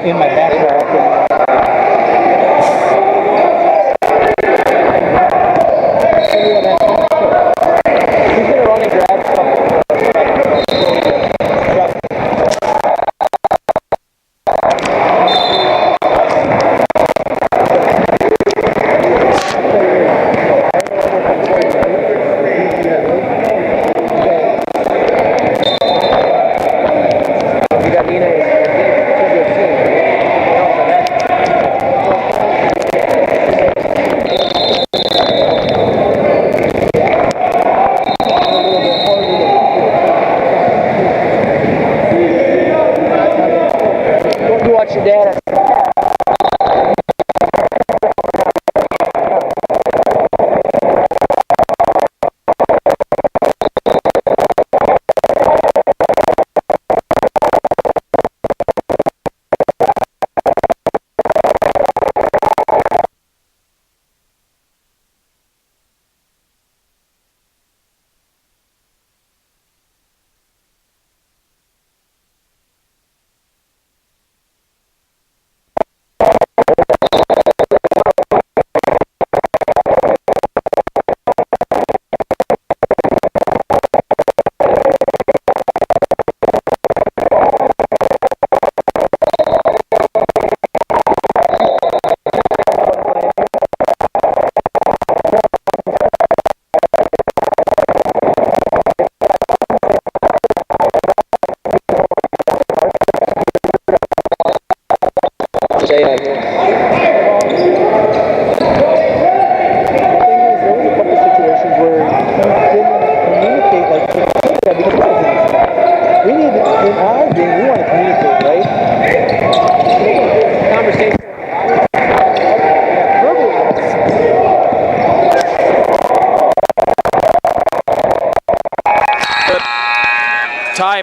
in my backpack. He's gonna run and grab stuff.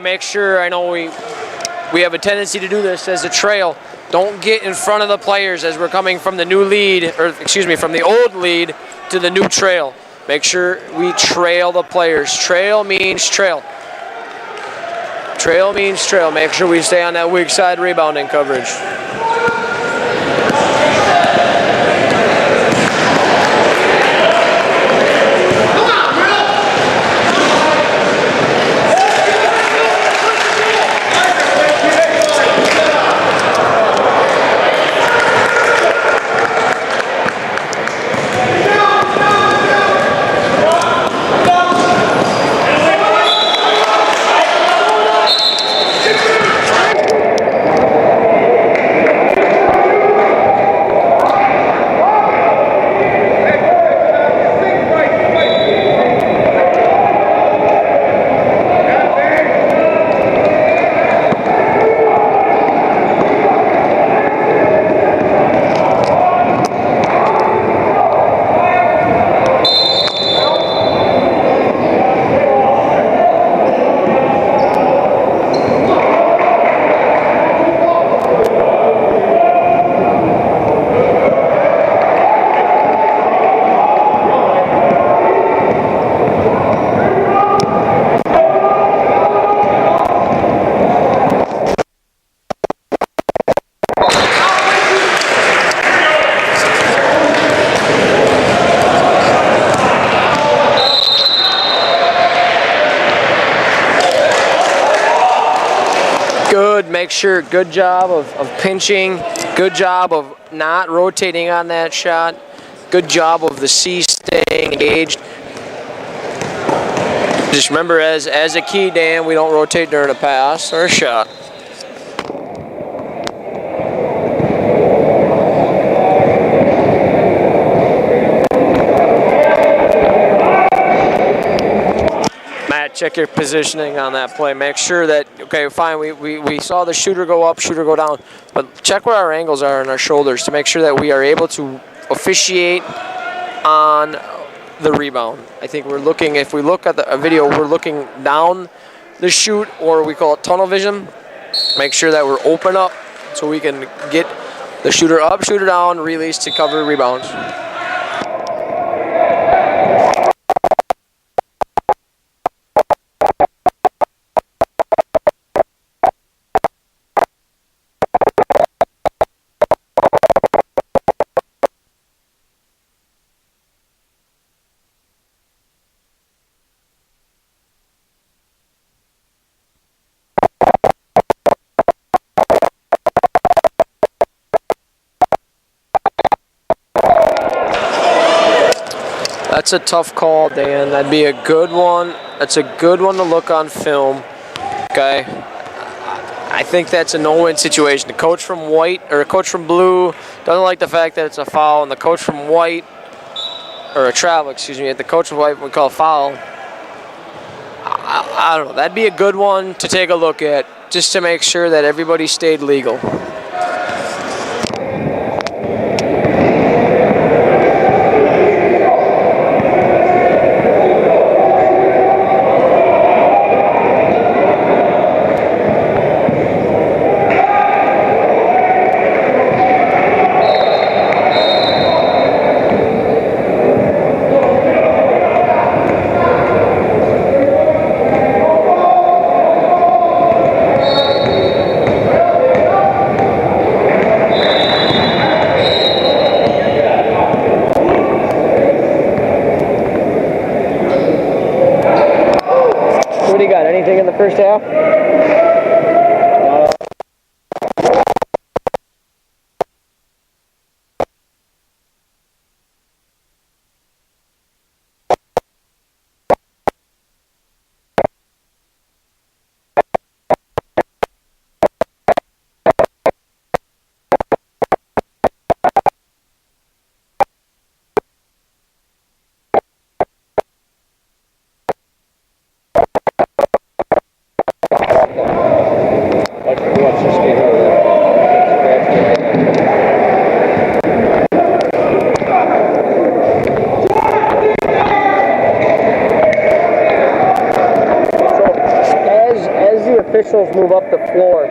Make sure, I know we have a tendency to do this as a trail. Don't get in front of the players as we're coming from the new lead, or excuse me, from the old lead to the new trail. Make sure we trail the players. Trail means trail. Trail means trail. Make sure we stay on that weak side rebounding coverage. Make sure, good job of pinching, good job of not rotating on that shot, good job of the C staying engaged. Just remember, as a key, Dan, we don't rotate during a pass or a shot. Check your positioning on that play. Make sure that, okay, fine, we saw the shooter go up, shooter go down, but check where our angles are on our shoulders to make sure that we are able to officiate on the rebound. I think we're looking, if we look at the video, we're looking down the shoot, or we call it tunnel vision. Make sure that we're open up so we can get the shooter up, shooter down, release to cover rebounds. That's a tough call, Dan. That'd be a good one. That's a good one to look on film. Okay. I think that's a no-win situation. The coach from white or a coach from blue doesn't like the fact that it's a foul, and the coach from white or a travel, excuse me, the coach from white we call a foul. I don't know. That'd be a good one to take a look at, just to make sure that everybody stayed legal. What do you got? Anything in the first half? Let's just get her as the officials move up the floor,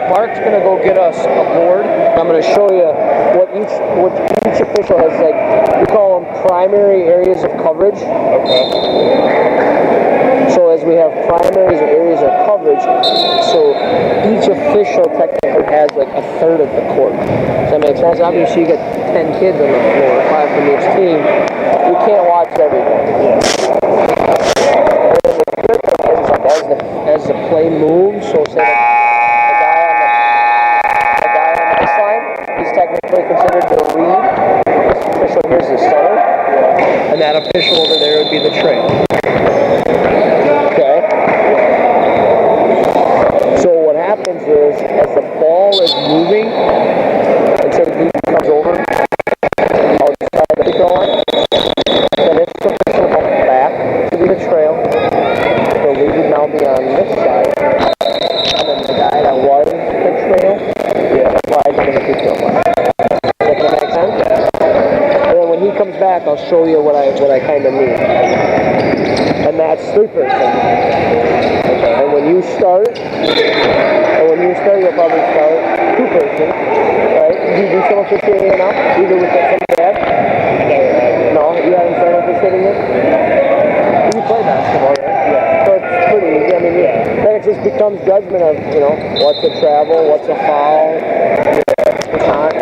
Mark's gonna go get us a board. I'm gonna show you what each official has, like, we call them primary areas of coverage. Okay. So as we have primaries and areas of coverage, so each official technically has like a third of the court. Does that make sense? Obviously you get 10 kids on the floor, 5 from each team. You can't watch everything. Yeah. As the play moves, so say the guy on this line, he's technically considered the lead. This official here's the center, and that official over there would be the trail. Okay. So what happens is, as the ball is moving, and say the lead comes over, outside the free throw line, then it's official comes back to be the trail. The lead would now be on this side, and then the guy that was the trail, slides to the free throw line. Does that make sense? And then when he comes back, I'll show you what I kind of mean. And that's 3 person. Okay. And when you start, you'll probably start 2 person. Right? Do you do some officiating now? Either with somebody else? No, you haven't started officiating yet? You play basketball, right? Yeah. So it's pretty easy. I mean, then it just becomes judgment of, what's a travel, what's a foul, it's not,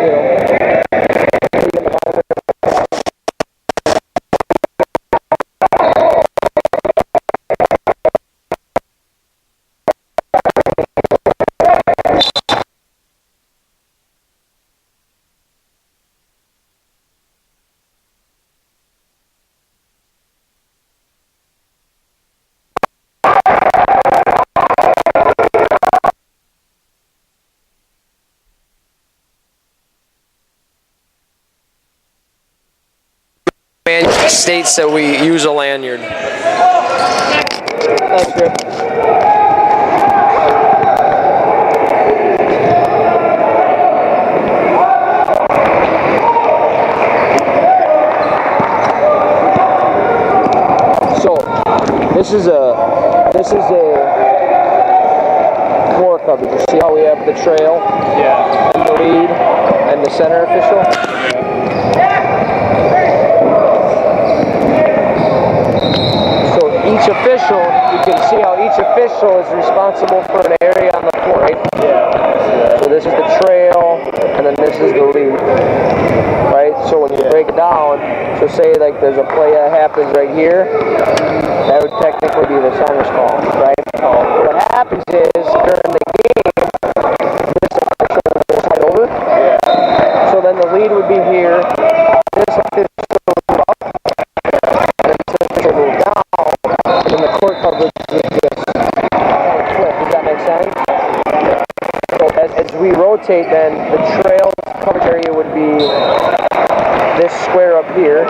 states that we use a lanyard. That's good. So this is a floor coverage. You see how we have the trail, and the lead, and the center official. Each official, you can see how each official is responsible for an area on the floor, right? Yeah. So this is the trail, and then this is the lead, right? So when you break it down, so say like there's a play that happens right here, that would technically be the center's call, right? What happens is, during the game, this official will slide over, so then the lead would be here, this official would move up, rotate, then the trail coverage area would be this square up here. And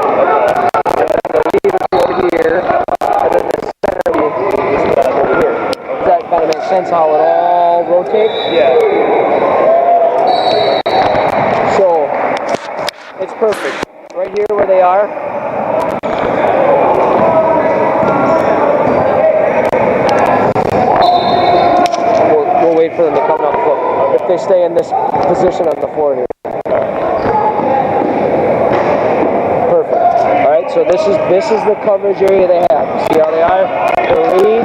then the lead would be over here. And then the center would be over here. Does that kind of make sense how it all rotates? Yeah. So, it's perfect. Right here where they are. We'll wait for them to come up. If they stay in this position on the floor here. Perfect. All right, so this is the coverage area they have. See how they are? The lead,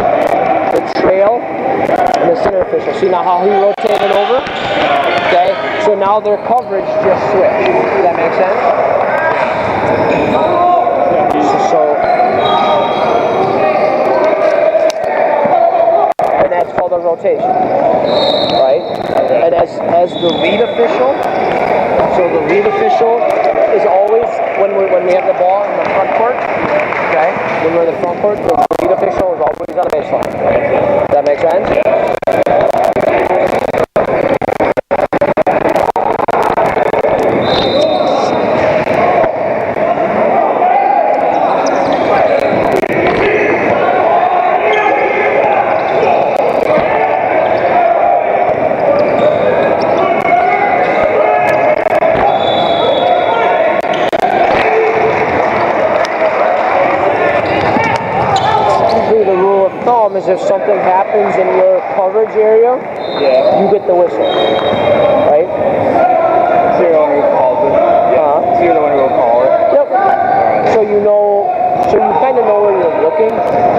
the trail, and the center official. See now how he rotated over? Okay, so now their coverage just switched. Does that make sense? And that's called a rotation, right? And as the lead official, so the lead official is always when we have the ball in the front court, okay? When we're in the front court, the lead official is always on the baseline. Does that make sense? Is if something happens in your coverage area, you get the whistle, right? So you're the one who calls it. Yeah. So you're the one who will call it. Yep. So you know, so you kind of know where you're looking.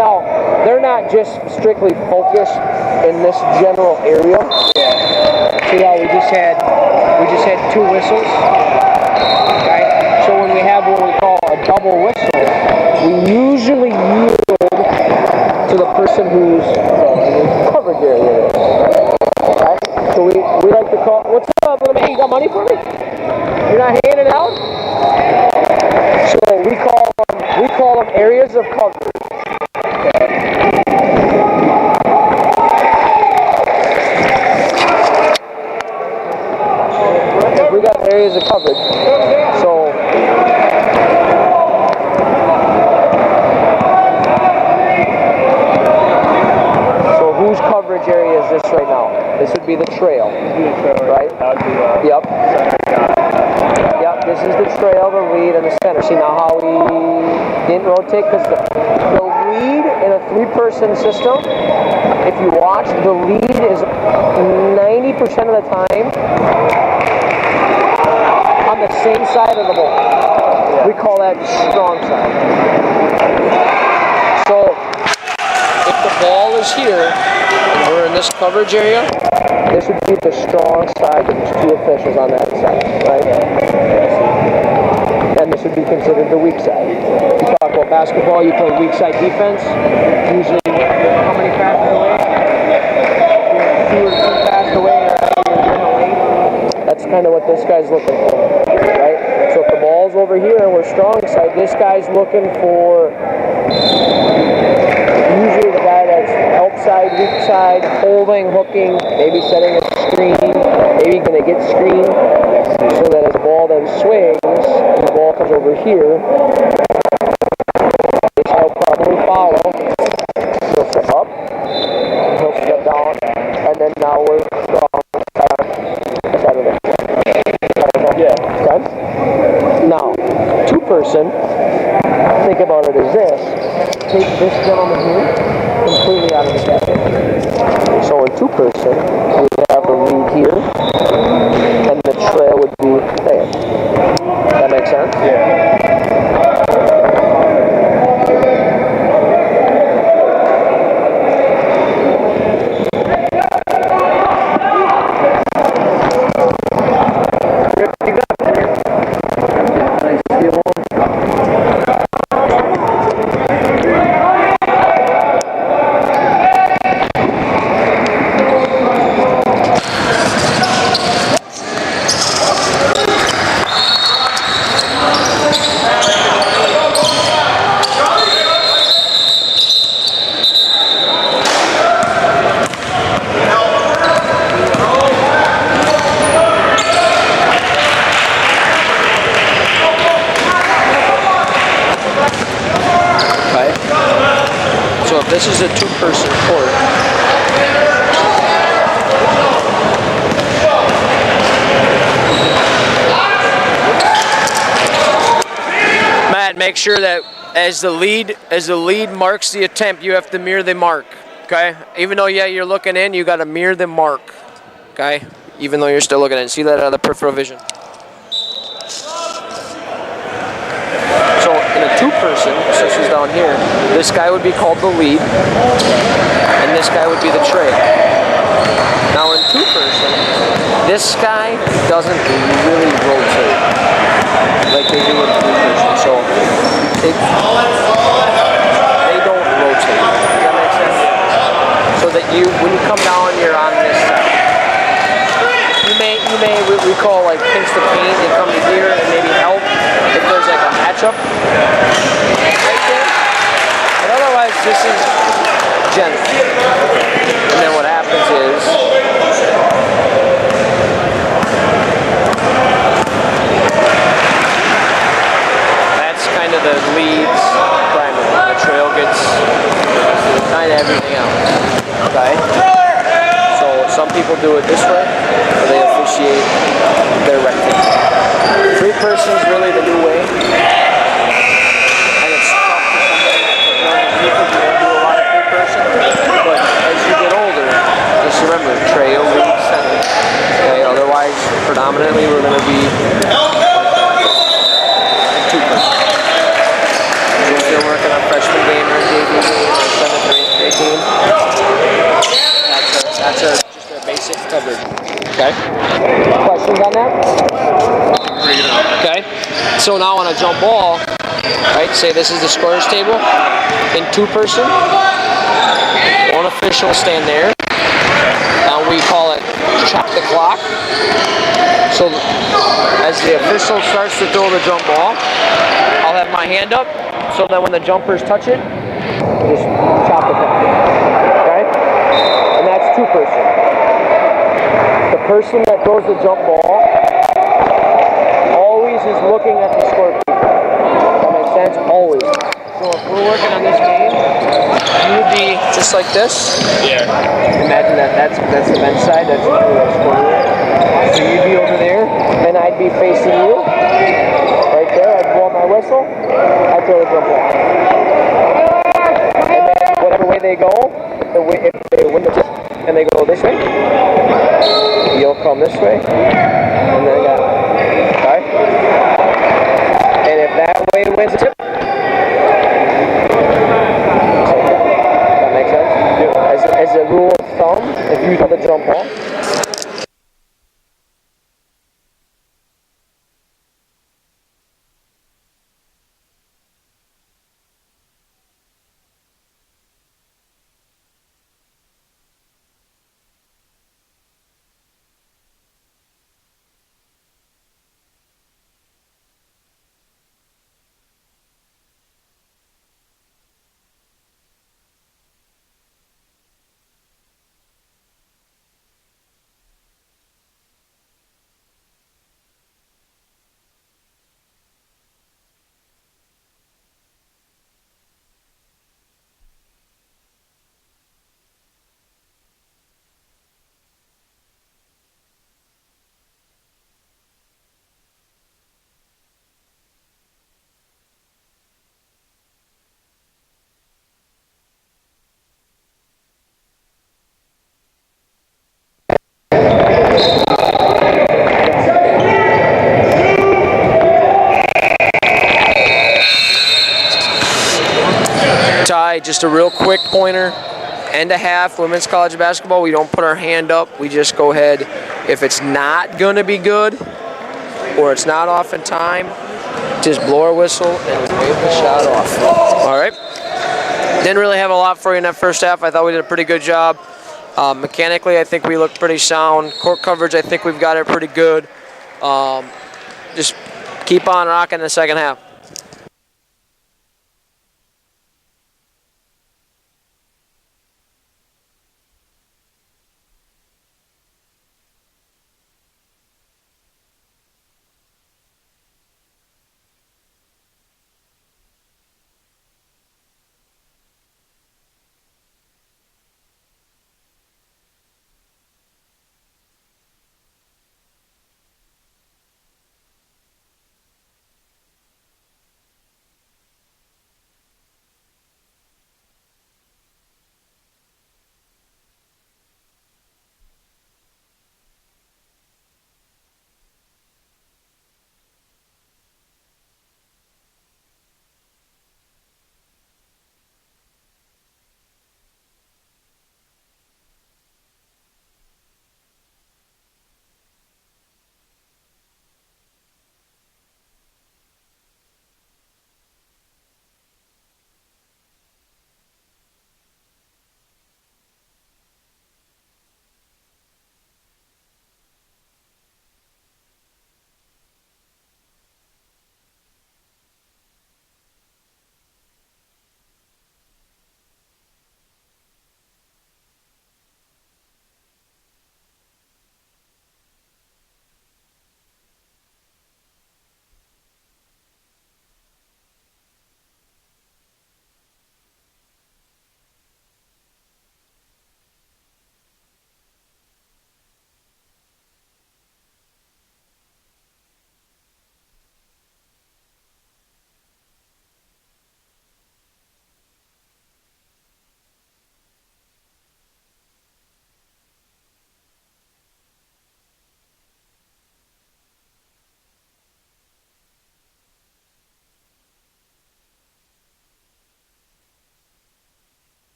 Now, they're not just strictly focused in this general area. Yeah. See how we just had two whistles, right? So when we have what we call a double whistle, we usually yield to the person whose coverage area is. Right? So we like to call, what's up, little man? You got money for me? You're not handing out? So we call them areas of coverage. We got areas of coverage. So whose coverage area is this right now? This would be the trail, right? Yep. Yep, this is the trail, the lead, and the center. See now how we didn't rotate? Because the lead in a three-person system, if you watch, the lead is 90% of the time on the same side of the ball. Yeah. We call that the strong side. So, if the ball is here, and we're in this coverage area, this would be the strong side, and there's two officials on that side, right? And this would be considered the weak side. You talk about basketball, you play weak side defense, usually how many passes away? If you're 2 or 3 passes away, you're in the lane. That's kind of what this guy's looking for, right? So if the ball's over here and we're strong side, this guy's looking for usually the guy that's help side, weak side, holding, hooking, maybe setting a screen, maybe going to get screened, so that as the ball then swings, and the ball comes over here, this guy will probably follow, he'll step up, he'll step down, and then now we're strong side of it. Yeah. Okay? Now, 2-person, think about it as this. Take this gentleman here completely out of the category. So in 2-person, we have the lead here, and the trail would be there. That makes sense? Yeah. this is a two-person court. Matt, make sure that as the lead marks the attempt, you have to mirror the mark. Okay? Even though you're looking in, you got to mirror the mark. Okay? Even though you're still looking in. See that out of the peripheral vision. So in a two-person, since he's down here, this guy would be called the lead, and this guy would be the trail. Now in two-person, this guy doesn't really rotate like they do in three-person. So they don't rotate. Does that make sense? So that when you come down, you're on this side. You may we call like pinch the paint and come to here and maybe help if there's like a matchup right there. But otherwise, this is gentle. And then what happens is that's kind of the leads primary. The trail gets kind of everything else. Okay? So some people do it this way, or they officiate their rectangle. Three-person is really the new way, and it's tough for somebody because you don't do a lot of three-person. But as you get older, just remember, trail, lead, center. Okay, otherwise, predominantly, we're going to be two-person. We're still working on freshman game or JV game or 7th or 8th grade team. That's our basic coverage. Okay. Questions on that? Okay. So now on a jump ball, right? Say this is the scorer's table. In two-person, one official will stand there. Now we call it chop the clock. So as the official starts to throw the jump ball, I'll have my hand up so that when the jumpers touch it, just chop the clock. Okay? And that's two-person. The person that throws the jump ball always is looking at the scoreboard. That makes sense? Always. So if we're working on this game, you would be just like this. Yeah. Imagine that's the bench side, that's the scoreboard. So you'd be over there, and I'd be facing you. Right there, I'd blow my whistle, I'd throw the jump ball. And then whatever way they go, if they win the tip and they go this way, you'll come this way, and then that way. Okay? And if that way wins the tip, does that make sense? Yeah. As a rule of thumb, if you throw the jump ball, just a real quick pointer. End of half, women's college basketball, we don't put our hand up. We just go ahead. If it's not going to be good or it's not off in time, just blow our whistle and wave the shot off. All right? Didn't really have a lot for you in that first half. I thought we did a pretty good job. Mechanically, I think we looked pretty sound. Court coverage, I think we've got it pretty good. Just keep on rocking the second half.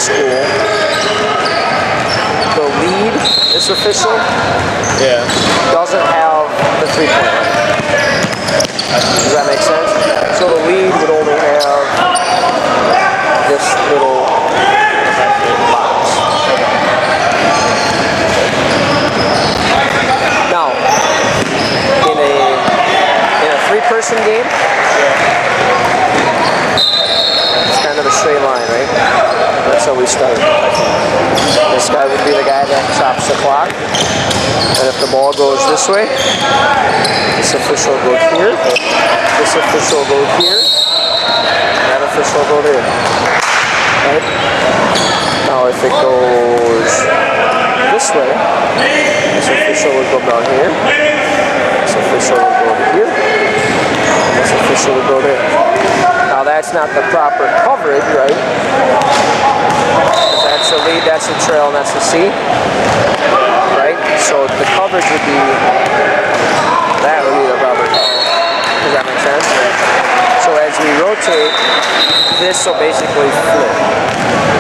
school, the lead, this official, doesn't have the 3-point line. Does that make sense? So the lead would only have this little box. Now, in a 3-person game, it's kind of a straight line, right? That's how we start. This guy would be the guy that chops the clock. And if the ball goes this way, this official will go here, this official will go here, and that official will go there. Right? Now if it goes this way, this official will go down here, this official will go over here, and this official will go there. Now that's not the proper coverage, right? That's the lead, that's the trail, and that's the C. Right? So the coverage would be, that would be the proper coverage. Does that make sense? So as we rotate, this will basically flip.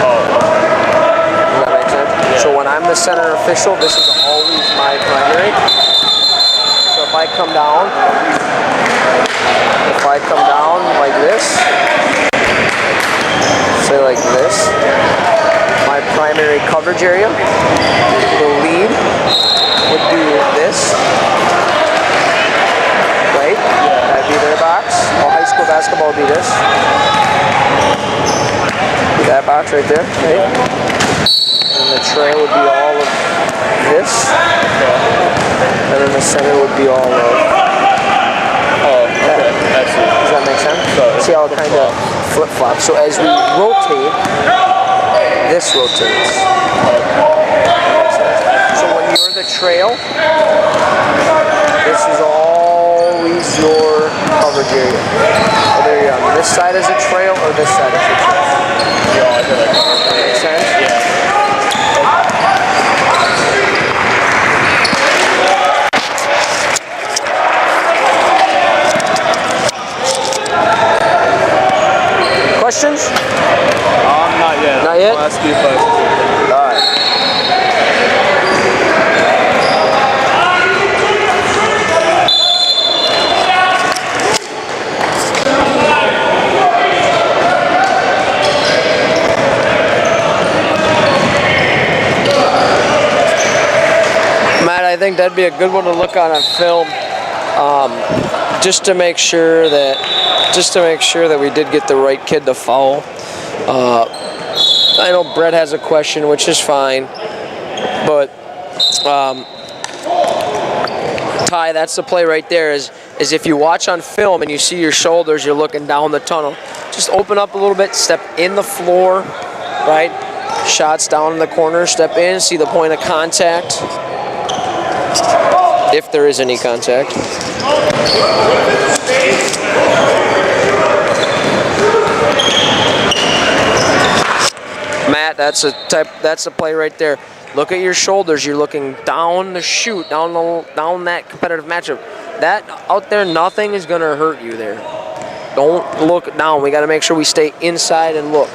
Does that make sense? So when I'm the center official, this is always my primary. So if I come down like this, say like this, my primary coverage area, the lead would be this, right? That'd be their box. Well, high school basketball would be this. That box right there, right? And the trail would be all of this. And then the center would be all of that. Does that make sense? See how it kind of flip-flops. So as we rotate, this rotates. So when you're the trail, this is always your coverage area. Whether you're on this side as a trail or this side as a trail. That makes sense? Yeah. Questions? Not yet. Not yet? I'll ask you questions. All right. Matt, I think that'd be a good one to look on film, just to make sure that we did get the right kid to foul. I know Brett has a question, which is fine, but Ty, that's the play right there. Is if you watch on film and you see your shoulders, you're looking down the tunnel. Just open up a little bit, step in the floor, right? Shots down in the corner, step in, see the point of contact, if there is any contact. Matt, that's a play right there. Look at your shoulders. You're looking down the chute, down that competitive matchup. That out there, nothing is gonna hurt you there. Don't look down. We got to make sure we stay inside and look.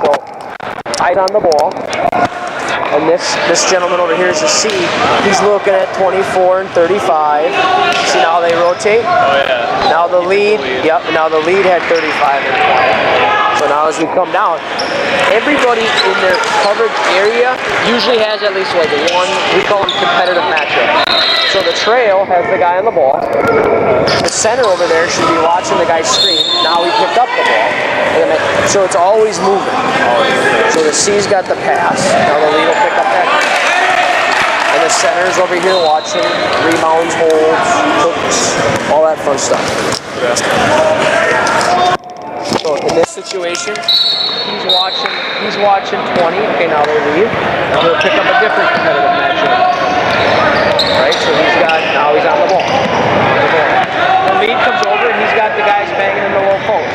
So, eyes on the ball. And this gentleman over here is a C. He's looking at 24 and 35. See now they rotate? Oh yeah. Now the lead, yep, now the lead had 35 and 20. So now as we come down, everybody in their coverage area usually has at least like one, we call them competitive matchup. So the trail has the guy on the ball. The center over there should be watching the guy screen. Now he picked up the ball. So it's always moving. So the C's got the pass. Now the lead will pick up that. And the center's over here watching rebounds, holds, hooks, all that fun stuff. So in this situation, he's watching 20. Okay, now they leave. Now he'll pick up a different competitive matchup. Right, so now he's on the ball. The lead comes over and he's got the guys banging in the low post.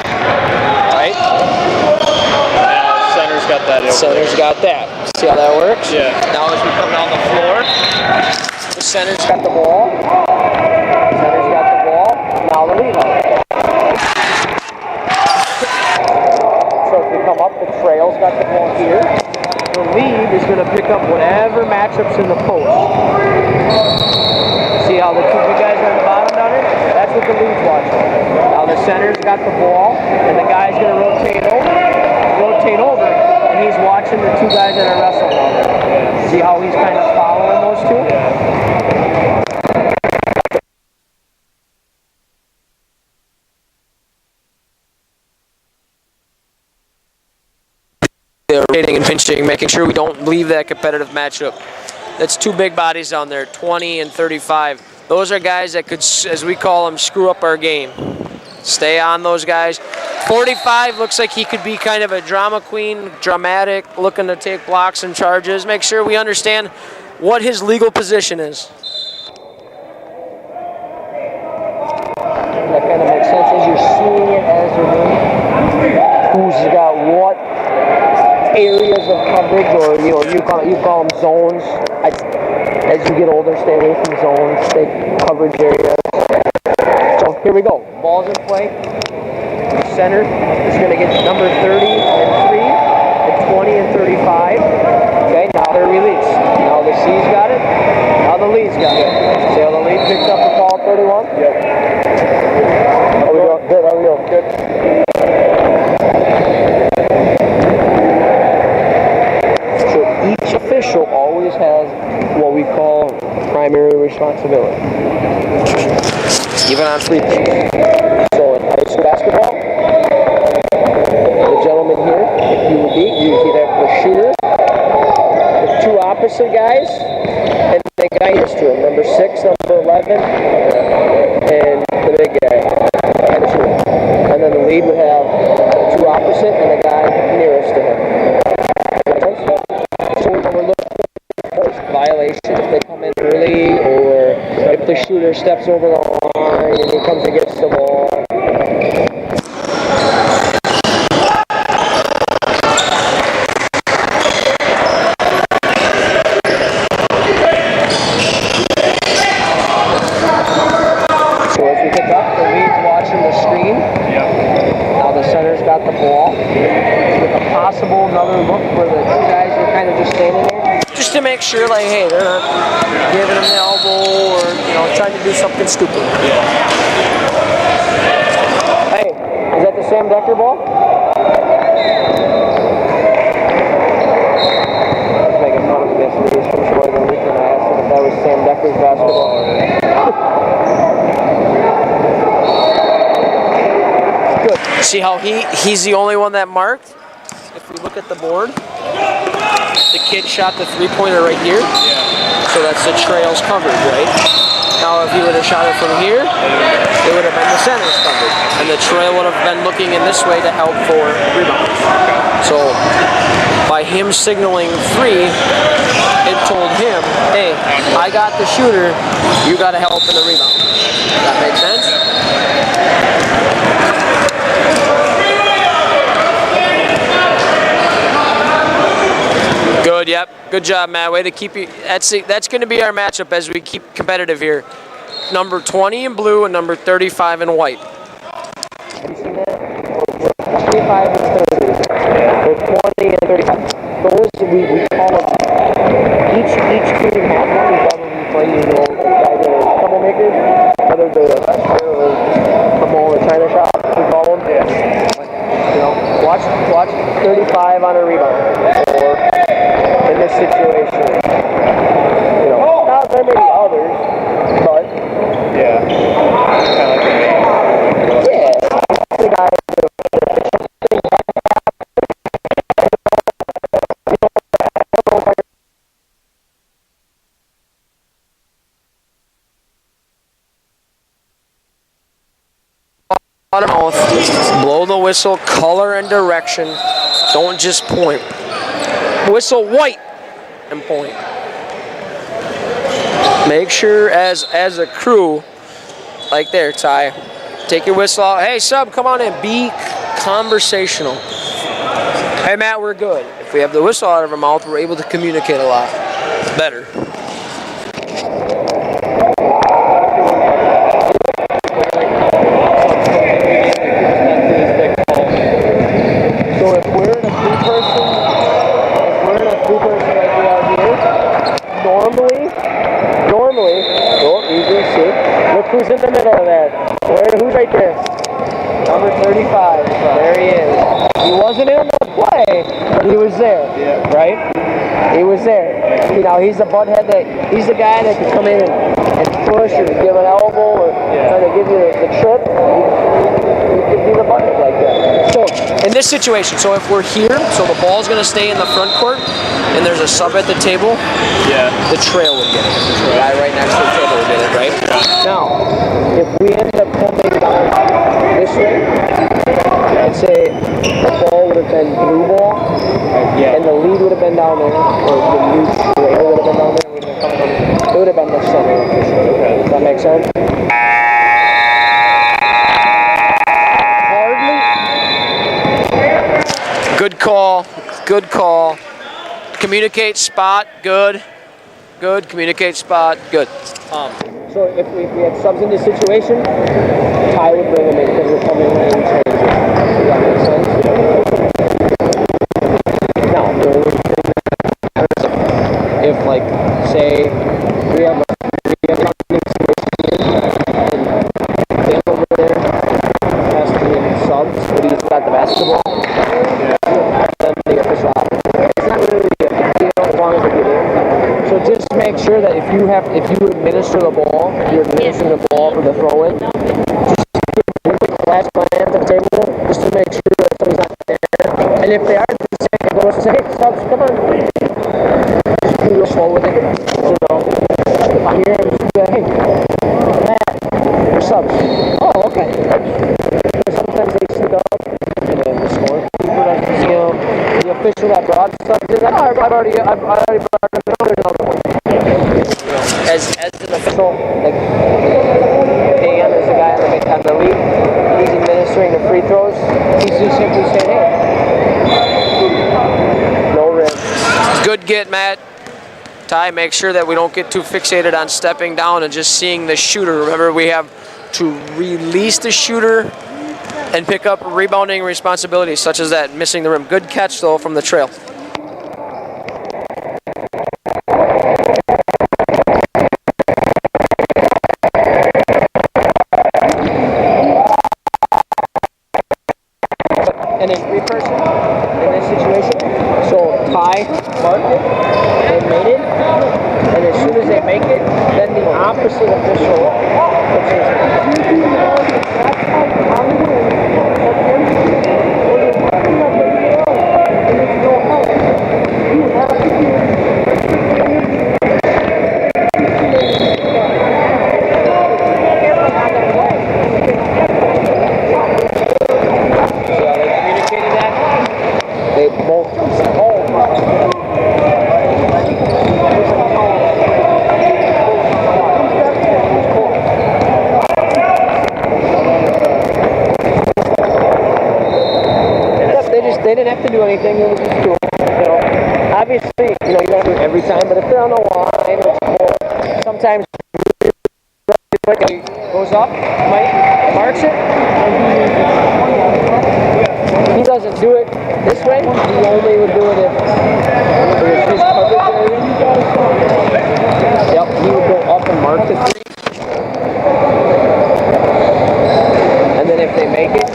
Right? Center's got that. Center's got that. See how that works? Yeah. Now as we come down the floor, the center's got the ball. Center's got the ball. Now the lead. matchups in the post. See how the two big guys are on the bottom down there? That's what the lead's watching. Now the center's got the ball, and the guy's going to rotate over, and he's watching the two guys that are wrestling down there. See how he's kind of following those two? They're rotating and pinching, making sure we don't leave that competitive matchup. That's two big bodies down there, 20 and 35. Those are guys that could, as we call them, screw up our game. Stay on those guys. 45 looks like he could be kind of a drama queen, dramatic, looking to take blocks and charges. Make sure we understand what his legal position is. That kind of makes sense as you're seeing it as they're doing it. Who's got what areas of coverage, or you call them zones. As you get older, stay away from zones, stay coverage areas. So here we go. Ball's in play. Center is going to get number 30 and 3, and 20 and 35. Okay, now they're released. Now the C's got it. Now the lead's got it. See how the lead picks up the call 31? Yep. How we doing? Good. How we doing? Good. Each official always has what we call primary responsibility, even on free throws. So in high school basketball, the gentleman here, if you would be, usually there for the shooter, the two opposite guys, and the guy next to him, number 6, number 11, and the big guy, and the shooter. And then the lead would have the two opposite and the guy nearest to him. So when we're looking for violation, if they come in early, or if the shooter steps over the line and he comes against the ball. So as we pick up, the lead's watching the screen. Yep. Now the center's got the ball. With a possible another look where the two guys are kind of just standing there. Just to make sure, like, hey, they're not giving him the elbow or, trying to do something stupid. Hey, is that the Sam Decker ball? I was making fun of him yesterday. He's from Sheboygan Lutheran. I asked him if that was Sam Decker's basketball. Good. See how he's the only one that marked? If we look at the board, the kid shot the three-pointer right here. Yeah. So that's the trail's coverage, right? Now if he would have shot it from here, it would have been the center's coverage. And the trail would have been looking in this way to help for rebound. So by him signaling 3, it told him, hey, I got the shooter, you got to help in the rebound. That make sense? Good, yep. Good job, Matt. Way to keep you. That's going to be our matchup as we keep competitive here. Number 20 in blue and number 35 in white. Have you seen that? 25 and 30. Or 20 and 35. Those we call them. Each team has one. We probably play either troublemakers, whether they're a wrestler or come on a China shop. We call them. Yeah. Watch 35 on a rebound. Or in this situation, not very many others, but yeah, kind of like the guy. Blow the whistle, color and direction. Don't just point. Whistle white and point. Make sure as a crew, like there, Ty, take your whistle out. Hey, sub, come on in. Be conversational. Hey, Matt, we're good. If we have the whistle out of our mouth, we're able to communicate a lot better. So if we're in a three-person like we are here, Oh, easy, see. Look who's in the middle of that. Who's right there? Number 35. There he is. He wasn't in the play, but he was there. Yeah. Right? He was there. You know, he's the butthead he's the guy that can come in and push or give an elbow or try to give you the trip. He could be the butthead like that. So in this situation, so if we're here, so the ball's going to stay in the front court, and there's a sub at the table, the trail would get it. The guy right next to the table would get it, right? Now, if we end up coming down this way, let's say the ball would have been blue ball, and the lead would have been down there, or the lead would have been down there, it would have been the center. Does that make sense? Hardly. Good call. Good call. Communicate spot. Good. Good. Communicate spot. Good. So if we had subs in this situation, Ty would bring them in because we're coming in and change it. Does that make sense? Now, if like, say, we have a situation and Dan over there has to be in subs, but he's got the basketball, then the official operator. It's not really a big deal as long as they get in. So just make sure that if you administer the ball, you're administering the ball for the throw-in, just give a quick flash glance at the table just to make sure that somebody's not there. And if they are, just say, subs, come on. Just be real slow with it. You know, if I'm here, just be like, hey, Matt, you're subs. Oh, okay. Sometimes they sneak up and then the scorekeeper doesn't see them. The official that brought subs is like, oh, I've already brought another one. As an official, like Dan is the guy on the lead, he's administering the free throws. He's just simply saying, hey, no risk. Good get, Matt. Ty, make sure that we don't get too fixated on stepping down and just seeing the shooter. Remember, we have to release the shooter and pick up rebounding responsibilities, such as that, missing the rim. Good catch, though, from the trail. And then three person in this situation. So Ty marked it, they made it, and as soon as they make it, then the opposite official puts his they didn't have to do anything. It was just cool. You know, obviously, you don't do it every time, but if they're on the line, it's cool. Sometimes it goes up, marks it, and he doesn't do it this way. He only would do it if it was his coverage area. Yep, he would go up and mark the three. And then if they make it,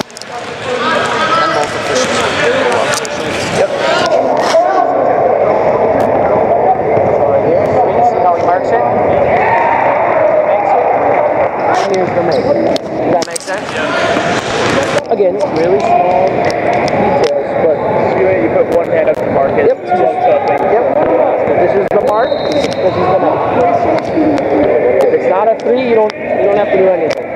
does that make sense? Yeah. Again, really small details, but You put one hand up to mark it. Yep. This is the mark. This is the mark. If it's not a three, you don't have to do anything.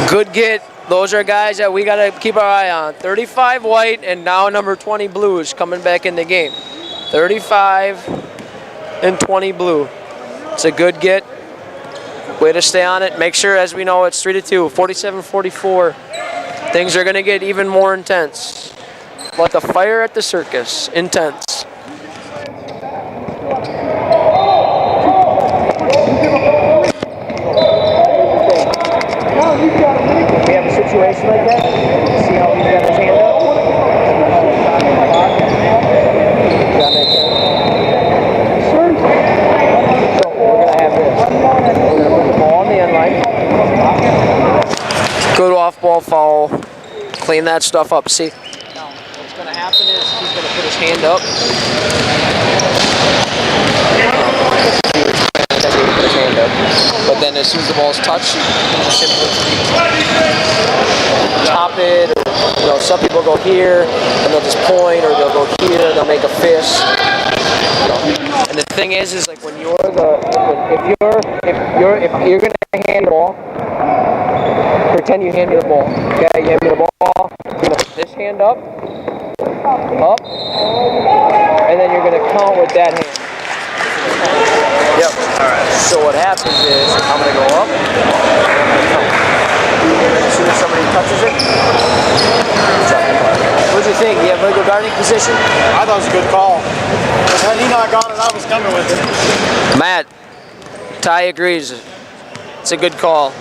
Good get. Those are guys that we got to keep our eye on. 35 white and now number 20 blue is coming back in the game. 35 and 20 blue. It's a good get. Way to stay on it. Make sure, as we know, it's 3-2, 47-44. Things are going to get even more intense. Like the fire at the circus. Intense. We have a situation like that. See how he's got his hand up? Line that stuff up. See, now what's going to happen is he's going to put his hand up. Put his hand up. But then as soon as the ball's touched, you can just simply top it. Or, you know, some people go here and they'll just point, or they'll go here and they'll make a fist. You know. And the thing is like when you're if you're going to hand the ball, pretend you hand me the ball. Okay, you hand me the ball. You're going to put this hand up, and then you're going to count with that hand. Yep. Alright. So what happens is I'm going to go up. As soon as somebody touches it, what do you think? You have a good guarding position? I thought it was a good call. Because had he not got it, I was coming with it. Matt, Ty agrees. It's a good call.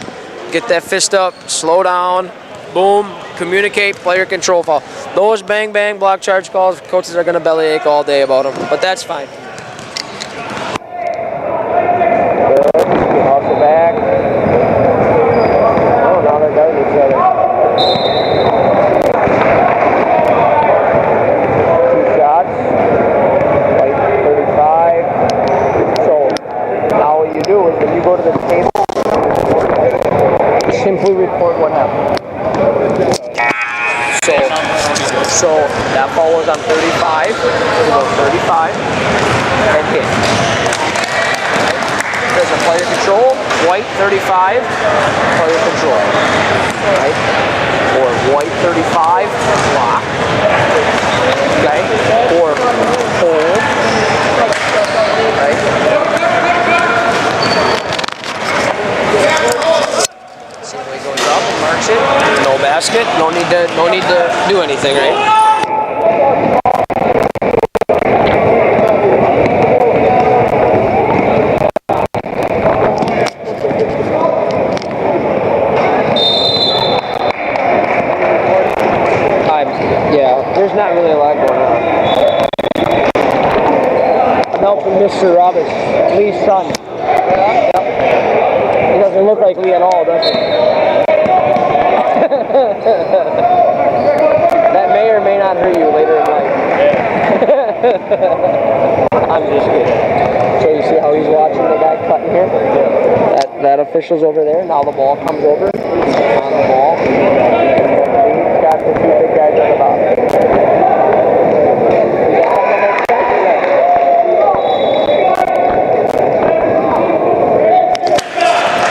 Get that fist up, slow down, boom, communicate, player control foul. Those bang bang block charge calls, coaches are going to bellyache all day about them, but that's fine. Off the back. Oh, now they're guarding each other. 2 shots. Like 35. So now what you do is when you go to the table, simply report what happened. So that ball was on 35. So 35 and hit. There's a player control, white 35, player control, right? Or white 35, block, okay? Or hold, right? See the way it goes up and marks it. No basket. No need to do anything, right? There's not really a lot going on. I'm helping Mr. Roberts, Lee's son. Yep. He doesn't look like Lee at all, does he? That may or may not hurt you later in life. I'm just kidding. So you see how he's watching the guy cutting here? That official's over there. Now the ball comes over. On the ball. He's got the 2 big guys on the bottom.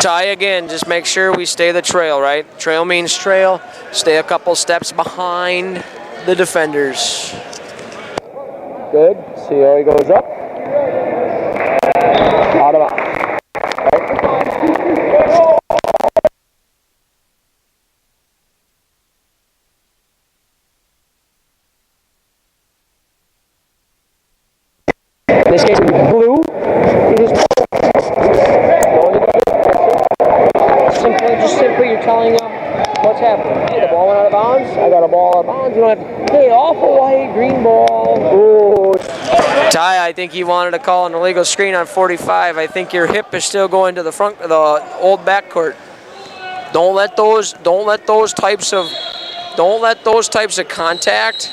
Ty again, just make sure we stay the trail, right? Trail means trail. Stay a couple steps behind the defenders. Good. See how he goes up. Out of bounds. In this case, blue. It is simply you're telling them what's happening. Hey, the ball went out of bounds. I got a ball out of bounds. You don't have to, hey, off a white, green ball. Ooh. Ty, I think you wanted to call an illegal screen on 45. I think your hip is still going to the front of the old backcourt. Don't let those types of contact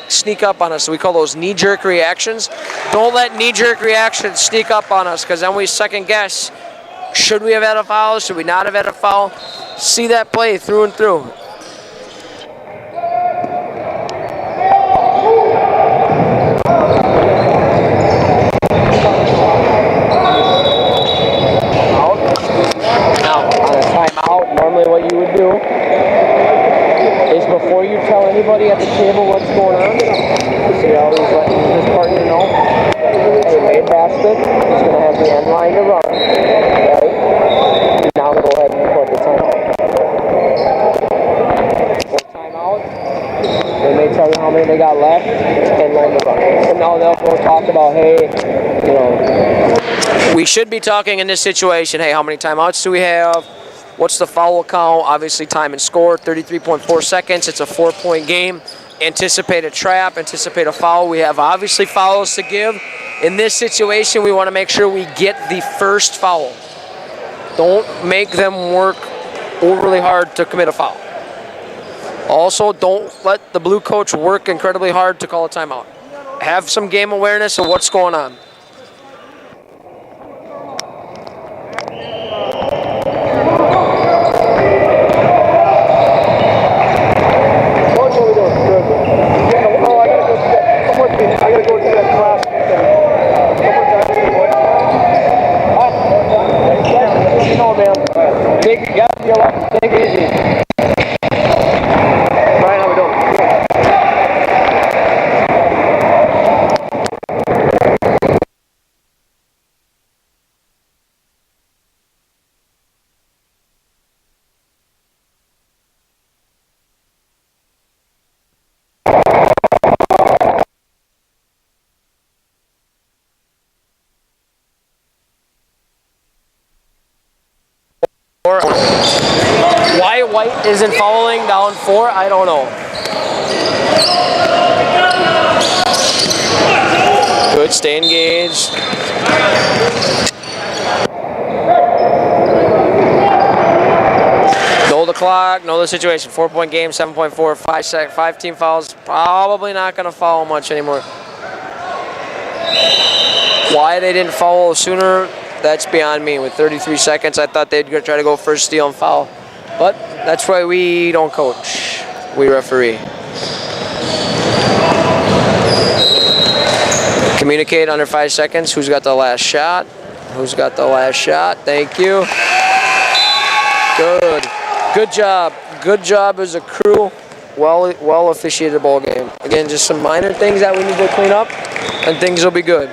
sneak up on us. We call those knee-jerk reactions. Don't let knee-jerk reactions sneak up on us, because then we second guess. Should we have had a foul? Should we not have had a foul? See that play through and through. Now, on a timeout, normally what you would do is before you tell anybody at the table what's going on, see how he's letting his partner know, hey, made basket, he's going to have the end line to run. Okay? Now go ahead and report the timeout. Timeout, they may tell you how many they got left, and line to run. And now they'll go talk about, hey, you know. We should be talking in this situation, hey, how many timeouts do we have? What's the foul count? Obviously, time and score, 33.4 seconds. It's a 4-point game. Anticipate a trap, anticipate a foul. We have obviously fouls to give. In this situation, we want to make sure we get the first foul. Don't make them work overly hard to commit a foul. Also, don't let the blue coach work incredibly hard to call a timeout. Have some game awareness of what's going on. Take it easy. Brian, how we doing? Why White isn't fouling down 4, I don't know. Good, stay engaged. Know the clock, know the situation. 4-point game, 7.4, 5 team fouls. Probably not going to foul much anymore. Why they didn't foul sooner, that's beyond me. With 33 seconds, I thought they'd try to go first steal and foul. But that's why we don't coach. We referee. Communicate under 5 seconds. Who's got the last shot? Who's got the last shot? Thank you. Good. Good job. Good job as a crew. Well officiated ball game. Again, just some minor things that we need to clean up, and things will be good.